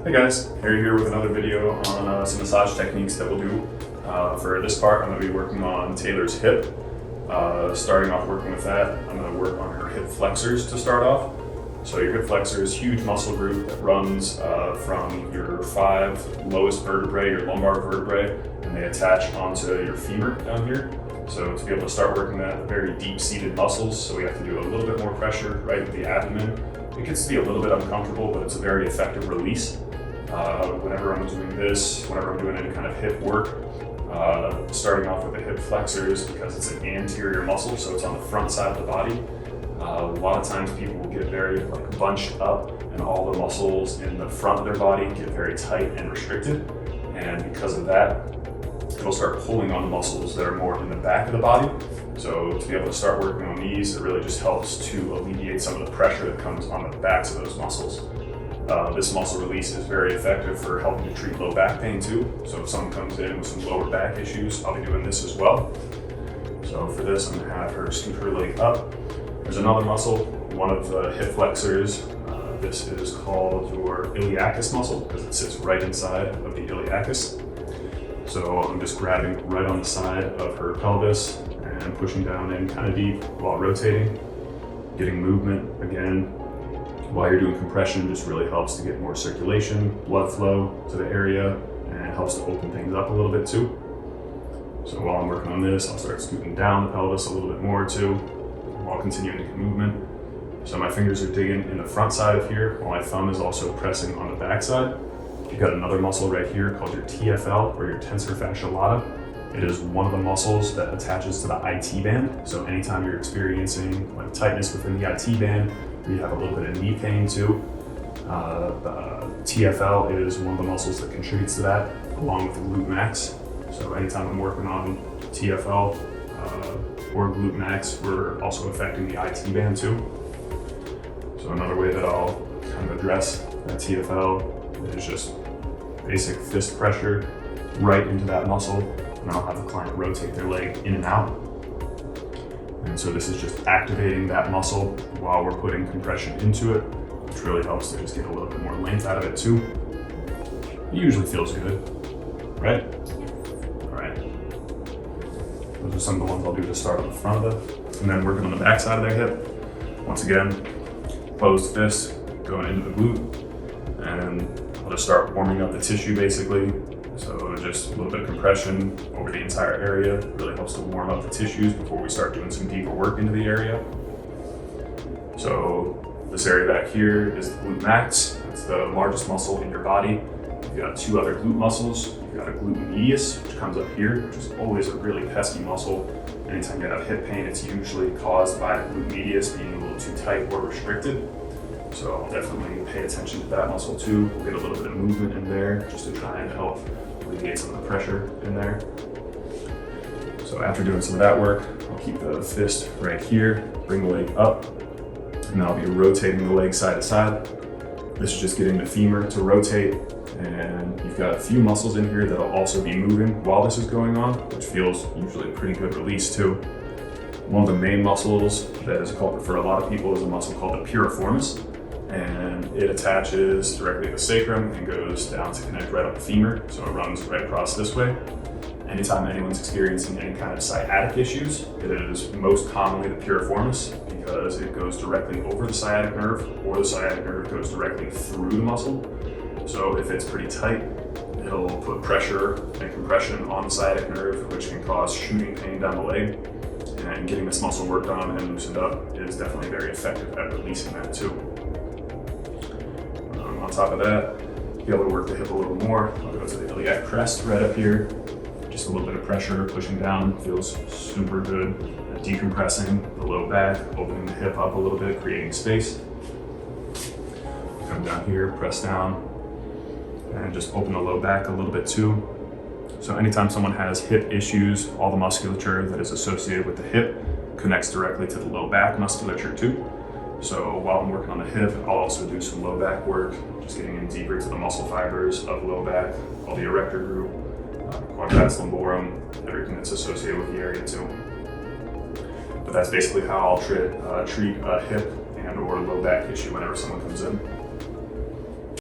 Hey guys, Harry here with another video on some massage techniques that we'll do. For this part, I'm going to be working on Taylor's hip. Starting off working with that, I'm going to work on her hip flexors to start off. So your hip flexor is a huge muscle group that runs from your 5 lowest vertebrae, your lumbar vertebrae, and they attach onto your femur down here. So to be able to start working that, very deep-seated muscles, so we have to do a little bit more pressure right in the abdomen. It gets to be a little bit uncomfortable, but it's a very effective release. Whenever I'm doing this, whenever I'm doing any kind of hip work, starting off with the hip flexors, because it's an anterior muscle, so it's on the front side of the body. A lot of times people will get very bunched up, and all the muscles in the front of their body get very tight and restricted. And because of that, it'll start pulling on the muscles that are more in the back of the body. So to be able to start working on these, it really just helps to alleviate some of the pressure that comes on the backs of those muscles. This muscle release is very effective for helping to treat low back pain too. So if someone comes in with some lower back issues, I'll be doing this as well. So for this, I'm gonna have her scoot her leg up. There's another muscle, one of the hip flexors. This is called your iliacus muscle because it sits right inside of the iliacus. So I'm just grabbing right on the side of her pelvis and pushing down in kind of deep while rotating, getting movement again. While you're doing compression, just really helps to get more circulation, blood flow to the area, and helps to open things up a little bit too. So while I'm working on this, I'll start scooting down the pelvis a little bit more too, while continuing to get movement. So my fingers are digging in the front side of here, while my thumb is also pressing on the back side. You've got another muscle right here called your TFL, or your tensor fascia lata. It is one of the muscles that attaches to the IT band. So anytime you're experiencing tightness within the IT band, you have a little bit of knee pain too. The TFL is one of the muscles that contributes to that, along with the glute max. So anytime I'm working on TFL or glute max, we're also affecting the IT band too. So another way that I'll kind of address that TFL is just basic fist pressure right into that muscle, and I'll have the client rotate their leg in and out. And so this is just activating that muscle while we're putting compression into it, which really helps to just get a little bit more length out of it too. It usually feels good, right? All right. Those are some of the ones I'll do to start on the front of it. And then working on the back side of their hip. Once again, closed fist, going into the glute, and I'll just start warming up the tissue basically. So just a little bit of compression over the entire area really helps to warm up the tissues before we start doing some deeper work into the area. So this area back here is the glute max. It's the largest muscle in your body. You've got 2 other glute muscles. You've got a glute medius, which comes up here, which is always a really pesky muscle. Anytime you have hip pain, it's usually caused by the glute medius being a little too tight or restricted. So I'll definitely pay attention to that muscle too. We'll get a little bit of movement in there just to try and help alleviate some of the pressure in there. So after doing some of that work, I'll keep the fist right here, bring the leg up, and I'll be rotating the leg side to side. This is just getting the femur to rotate, and you've got a few muscles in here that'll also be moving while this is going on, which feels usually a pretty good release too. One of the main muscles that is a culprit for a lot of people is a muscle called the piriformis, and it attaches directly to the sacrum and goes down to connect right up the femur, so it runs right across this way. Anytime anyone's experiencing any kind of sciatic issues, it is most commonly the piriformis because it goes directly over the sciatic nerve, or the sciatic nerve goes directly through the muscle. So if it's pretty tight, it'll put pressure and compression on the sciatic nerve, which can cause shooting pain down the leg. And getting this muscle worked on and loosened up is definitely very effective at releasing that too. On top of that, to be able to work the hip a little more, I'll go to the iliac crest right up here. Just a little bit of pressure, pushing down, feels super good. Decompressing the low back, opening the hip up a little bit, creating space. Come down here, press down, and just open the low back a little bit too. So anytime someone has hip issues, all the musculature that is associated with the hip connects directly to the low back musculature too. So while I'm working on the hip, I'll also do some low back work, just getting in deeper to the muscle fibers of low back, all the erector group, quadratus lumborum, everything that's associated with the area too. But that's basically how I'll treat a hip and or low back issue whenever someone comes in.